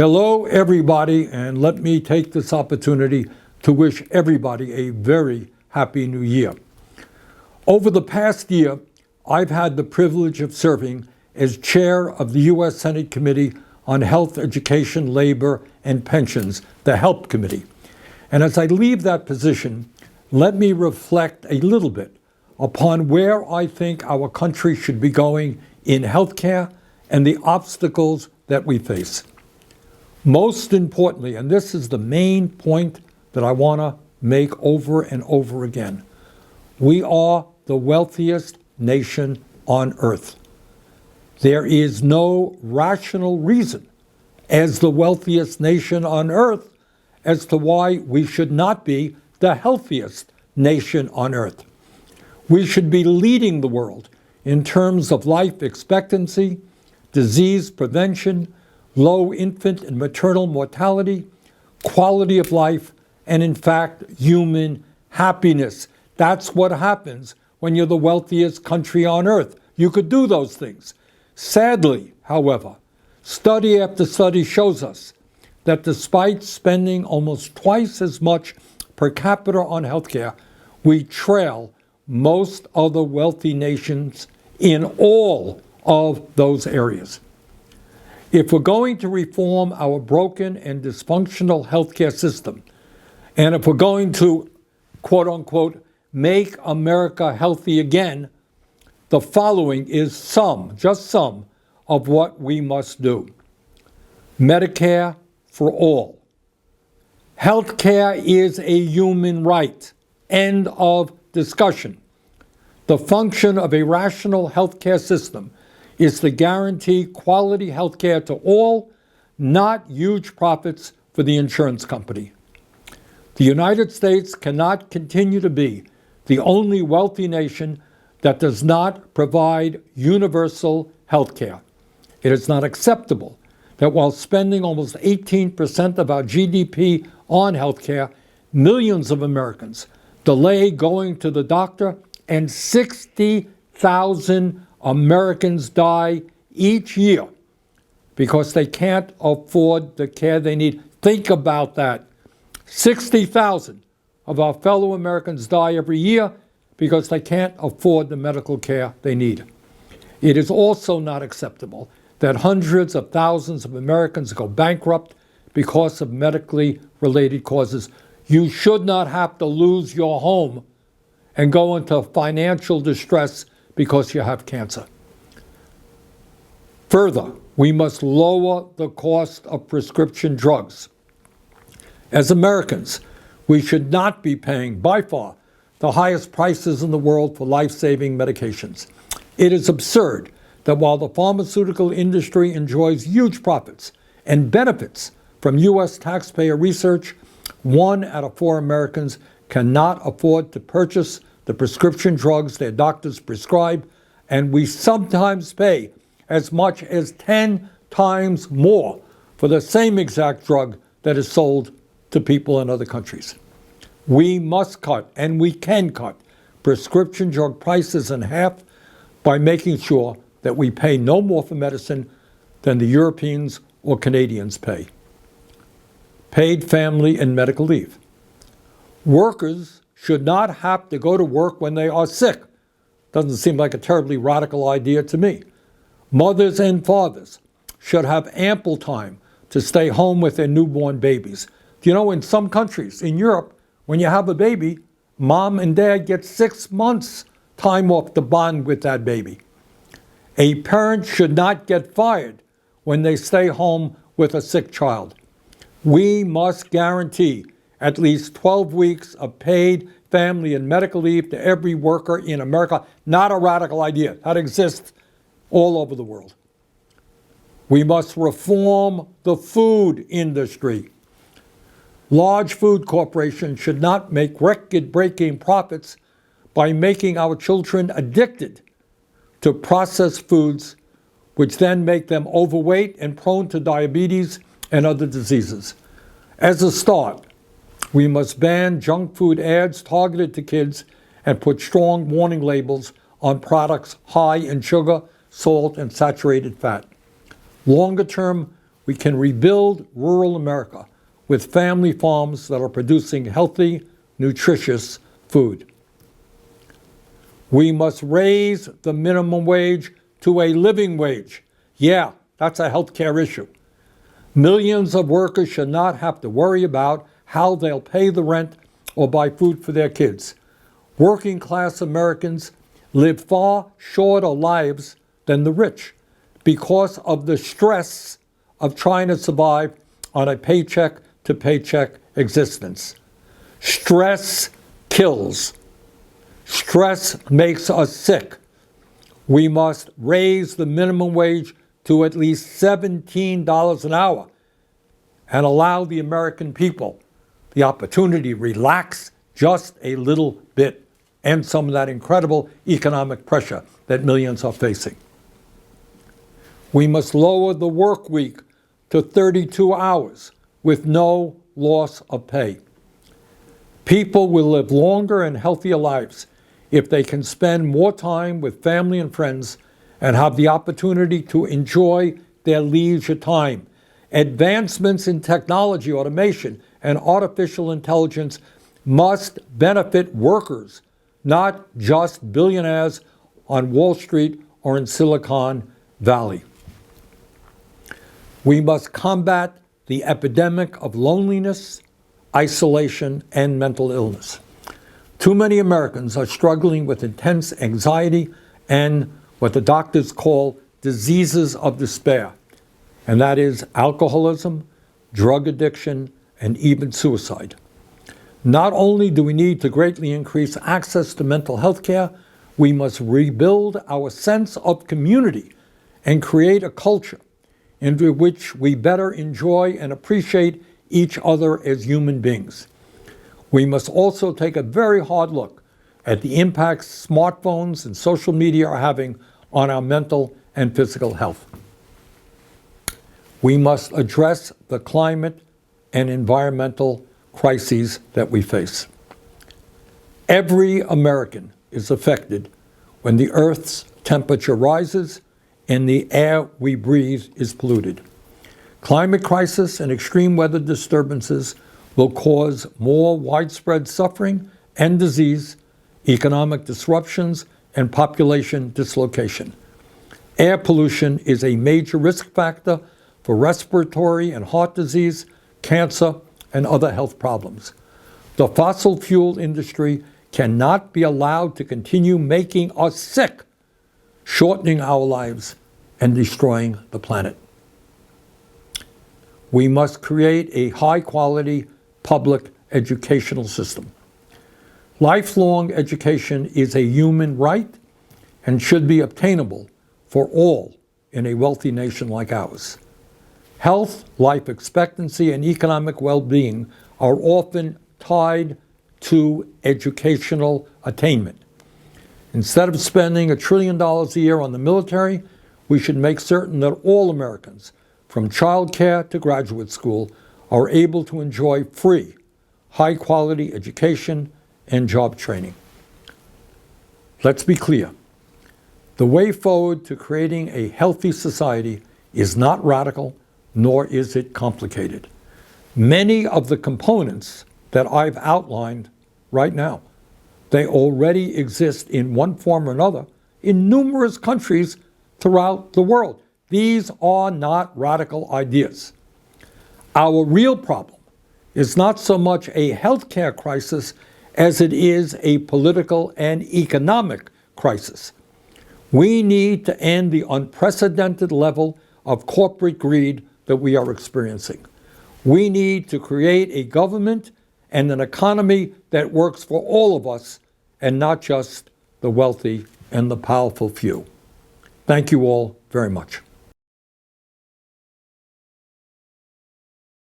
Hello, everybody, and let me take this opportunity to wish everybody a very happy new year. Over the past year, I've had the privilege of serving as chair of the U.S. Senate Committee on Health, Education, Labor, and Pensions, the HELP Committee. And as I leave that position, let me reflect a little bit upon where I think our country should be going in healthcare and the obstacles that we face. Most importantly, and this is the main point that I want to make over and over again, we are the wealthiest nation on earth. There is no rational reason as the wealthiest nation on earth as to why we should not be the healthiest nation on earth. We should be leading the world in terms of life expectancy, disease prevention, low infant and maternal mortality, quality of life, and in fact, human happiness. That's what happens when you're the wealthiest country on earth. You could do those things. Sadly, however, study after study shows us that despite spending almost twice as much per capita on healthcare, we trail most other wealthy nations in all of those areas. If we're going to reform our broken and dysfunctional healthcare system, and if we're going to, quote unquote, make America healthy again, the following is just some of what we must do. Medicare for all. Healthcare is a human right. End of discussion. The function of a rational healthcare system is to guarantee quality healthcare to all, not huge profits for the insurance company. The United States cannot continue to be the only wealthy nation that does not provide universal healthcare. It is not acceptable that while spending almost 18% of our GDP on healthcare, millions of Americans delay going to the doctor, and 60,000 Americans die each year because they can't afford the care they need. Think about that. 60,000 of our fellow Americans die every year because they can't afford the medical care they need. It is also not acceptable that hundreds of thousands of Americans go bankrupt because of medically related causes. You should not have to lose your home and go into financial distress because you have cancer. Further, we must lower the cost of prescription drugs. As Americans, we should not be paying, by far, the highest prices in the world for life-saving medications. It is absurd that while the pharmaceutical industry enjoys huge profits and benefits from U.S. taxpayer research, 1 out of 4 Americans cannot afford to purchase the prescription drugs their doctors prescribe, and we sometimes pay as much as 10 times more for the same exact drug that is sold to people in other countries. We must cut, and we can cut, prescription drug prices in half by making sure that we pay no more for medicine than the Europeans or Canadians pay. Paid family and medical leave. Workers should not have to go to work when they are sick. Doesn't seem like a terribly radical idea to me. Mothers and fathers should have ample time to stay home with their newborn babies. You know, in some countries, in Europe, when you have a baby, mom and dad get 6 months time off to bond with that baby. A parent should not get fired when they stay home with a sick child. We must guarantee at least 12 weeks of paid family and medical leave to every worker in America. Not a radical idea. That exists all over the world. We must reform the food industry. Large food corporations should not make record-breaking profits by making our children addicted to processed foods, which then make them overweight and prone to diabetes and other diseases. As a start, we must ban junk food ads targeted to kids and put strong warning labels on products high in sugar, salt, and saturated fat. Longer term, we can rebuild rural America with family farms that are producing healthy, nutritious food. We must raise the minimum wage to a living wage. Yeah, that's a healthcare issue. Millions of workers should not have to worry about how they'll pay the rent or buy food for their kids. Working class Americans live far shorter lives than the rich because of the stress of trying to survive on a paycheck-to-paycheck existence. Stress kills. Stress makes us sick. We must raise the minimum wage to at least $17 an hour and allow the American people the opportunity to relax just a little bit and some of that incredible economic pressure that millions are facing. We must lower the work week to 32 hours with no loss of pay. People will live longer and healthier lives if they can spend more time with family and friends and have the opportunity to enjoy their leisure time. Advancements in technology, automation, and artificial intelligence must benefit workers, not just billionaires on Wall Street or in Silicon Valley. We must combat the epidemic of loneliness, isolation, and mental illness. Too many Americans are struggling with intense anxiety and what the doctors call diseases of despair, and that is alcoholism, drug addiction, and even suicide. Not only do we need to greatly increase access to mental health care, we must rebuild our sense of community and create a culture into which we better enjoy and appreciate each other as human beings. We must also take a very hard look at the impacts smartphones and social media are having on our mental and physical health. We must address the climate and environmental crises that we face. Every American is affected when the Earth's temperature rises and the air we breathe is polluted. Climate crisis and extreme weather disturbances will cause more widespread suffering and disease, economic disruptions, and population dislocation. Air pollution is a major risk factor for respiratory and heart disease, cancer, and other health problems. The fossil fuel industry cannot be allowed to continue making us sick, shortening our lives, and destroying the planet. We must create a high-quality public educational system. Lifelong education is a human right and should be obtainable for all in a wealthy nation like ours. Health, life expectancy, and economic well-being are often tied to educational attainment. Instead of spending $1 trillion a year on the military, we should make certain that all Americans, from childcare to graduate school, are able to enjoy free, high-quality education and job training. Let's be clear. The way forward to creating a healthy society is not radical, nor is it complicated. Many of the components that I've outlined right now, they already exist in one form or another in numerous countries throughout the world. These are not radical ideas. Our real problem is not so much a healthcare crisis as it is a political and economic crisis. We need to end the unprecedented level of corporate greed that we are experiencing. We need to create a government and an economy that works for all of us and not just the wealthy and the powerful few. Thank you all very much.